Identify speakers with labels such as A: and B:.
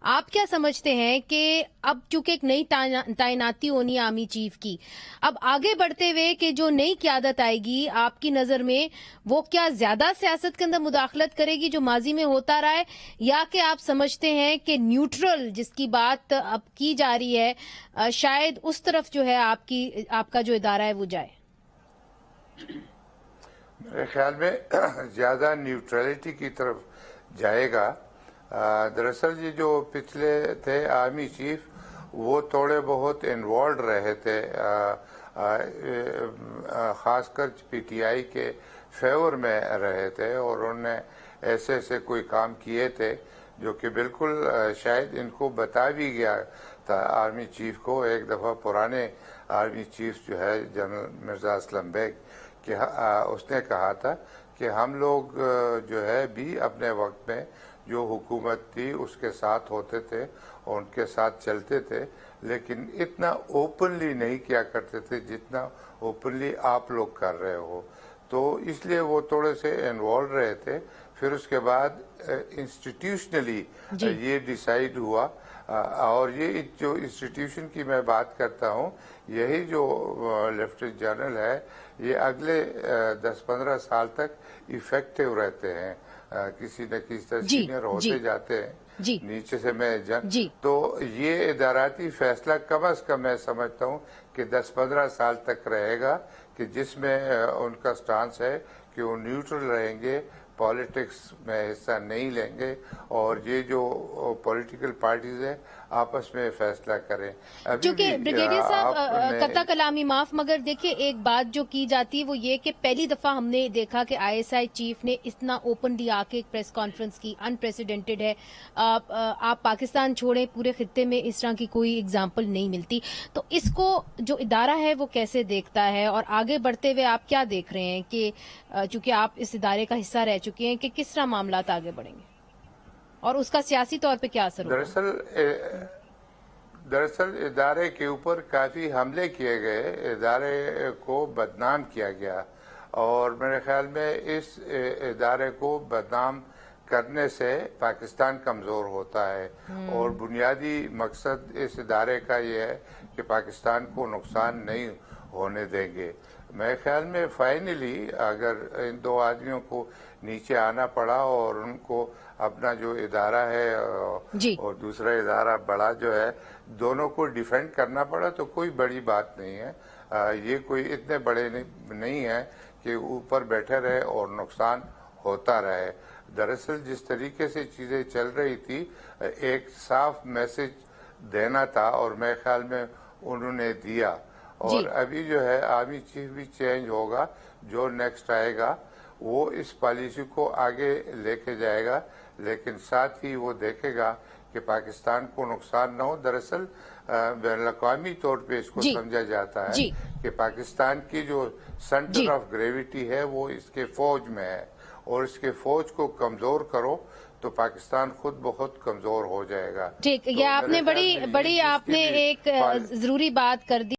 A: آپ کیا سمجھتے ہیں کہ اب چونکہ ایک نئی تعیناتی ہونی ہے آرمی چیف کی، اب آگے بڑھتے ہوئے کہ جو نئی قیادت آئے گی آپ کی نظر میں وہ کیا زیادہ سیاست کے اندر مداخلت کرے گی جو ماضی میں ہوتا رہا ہے، یا کہ آپ سمجھتے ہیں کہ نیوٹرل جس کی بات اب کی جا رہی ہے شاید اس طرف جو ہے آپ کا جو ادارہ ہے وہ جائے؟
B: میرے خیال میں زیادہ نیوٹرلٹی کی طرف جائے گا۔ دراصل یہ جو پچھلے تھے آرمی چیف وہ تھوڑے بہت انوالوڈ رہے تھے، خاص کر پی ٹی آئی کے فیور میں رہے تھے، اور انہوں نے ایسے کوئی کام کیے تھے جو کہ بالکل شاید ان کو بتا بھی گیا تھا آرمی چیف کو ایک دفعہ، پرانے آرمی چیف جو ہے جنرل مرزا اسلم بیگ، کہ اس نے کہا تھا کہ ہم لوگ جو ہے بھی اپنے وقت میں جو حکومت تھی اس کے ساتھ ہوتے تھے اور ان کے ساتھ چلتے تھے، لیکن اتنا اوپنلی نہیں کیا کرتے تھے جتنا اوپنلی آپ لوگ کر رہے ہو، تو اس لیے وہ تھوڑے سے انوالو رہے تھے۔ پھر اس کے بعد انسٹیٹیوشنلی یہ ڈیسائیڈ ہوا، اور یہ جو انسٹیٹیوشن کی میں بات کرتا ہوں، یہی جو لیفٹیننٹ جنرل ہے یہ اگلے 10-15 سال تک ایفیکٹو رہتے ہیں، کسی نہ کسی طرح سینئر ہوتے جاتے ہیں نیچے سے میں تو یہ اداراتی فیصلہ کم از کم میں سمجھتا ہوں کہ 10-15 سال تک رہے گا، کہ جس میں ان کا سٹانس ہے کہ وہ نیوٹرل رہیں گے، پالیٹکس میں حصہ نہیں لیں گے، اور یہ جو پولیٹیکل پارٹیز ہیں آپس میں فیصلہ کریں۔
A: چونکہ بریگیڈیئر صاحب قطع کلامی معاف، مگر دیکھیں ایک بات جو کی جاتی ہے وہ یہ کہ پہلی دفعہ ہم نے دیکھا کہ آئی ایس آئی چیف نے اتنا اوپنلی آ کے ایک پریس کانفرنس کی، انپریسیڈنٹڈ ہے۔ آپ پاکستان چھوڑیں، پورے خطے میں اس طرح کی کوئی اگزامپل نہیں ملتی، تو اس کو جو ادارہ ہے وہ کیسے دیکھتا ہے، اور آگے بڑھتے ہوئے آپ کیا دیکھ رہے ہیں کہ چونکہ آپ اس ادارے کا حصہ رہ چکے ہیں کہ کس طرح معاملات آگے بڑھیں گے اور اس کا سیاسی طور پہ کیا اثر ہوگا؟
B: دراصل ادارے کے اوپر کافی حملے کیے گئے، ادارے کو بدنام کیا گیا، اور میرے خیال میں اس ادارے کو بدنام کرنے سے پاکستان کمزور ہوتا ہے، اور بنیادی مقصد اس ادارے کا یہ ہے کہ پاکستان کو نقصان نہیں ہونے دیں گے۔ میرے خیال میں فائنلی اگر ان دو آدمیوں کو نیچے آنا پڑا اور ان کو اپنا جو ادارہ ہے اور دوسرا ادارہ بڑا جو ہے دونوں کو ڈیفینڈ کرنا پڑا، تو کوئی بڑی بات نہیں ہے، یہ کوئی اتنے بڑے نہیں ہے کہ اوپر بیٹھے رہے اور نقصان ہوتا رہے۔ دراصل جس طریقے سے چیزیں چل رہی تھی ایک صاف میسج دینا تھا، اور میرے خیال میں انہوں نے دیا، اور ابھی جو ہے آرمی چیف بھی چینج ہوگا، جو نیکسٹ آئے گا وہ اس پالیسی کو آگے لے کے جائے گا، لیکن ساتھ ہی وہ دیکھے گا کہ پاکستان کو نقصان نہ ہو۔ دراصل بین الاقوامی طور پہ اس کو سمجھا جاتا ہے کہ پاکستان کی جو سینٹر آف گریویٹی ہے وہ اس کے فوج میں ہے، اور اس کے فوج کو کمزور کرو تو پاکستان خود بہت کمزور ہو جائے گا۔
A: ٹھیک، یہ آپ نے بڑی آپ نے ایک ضروری بات کر دی۔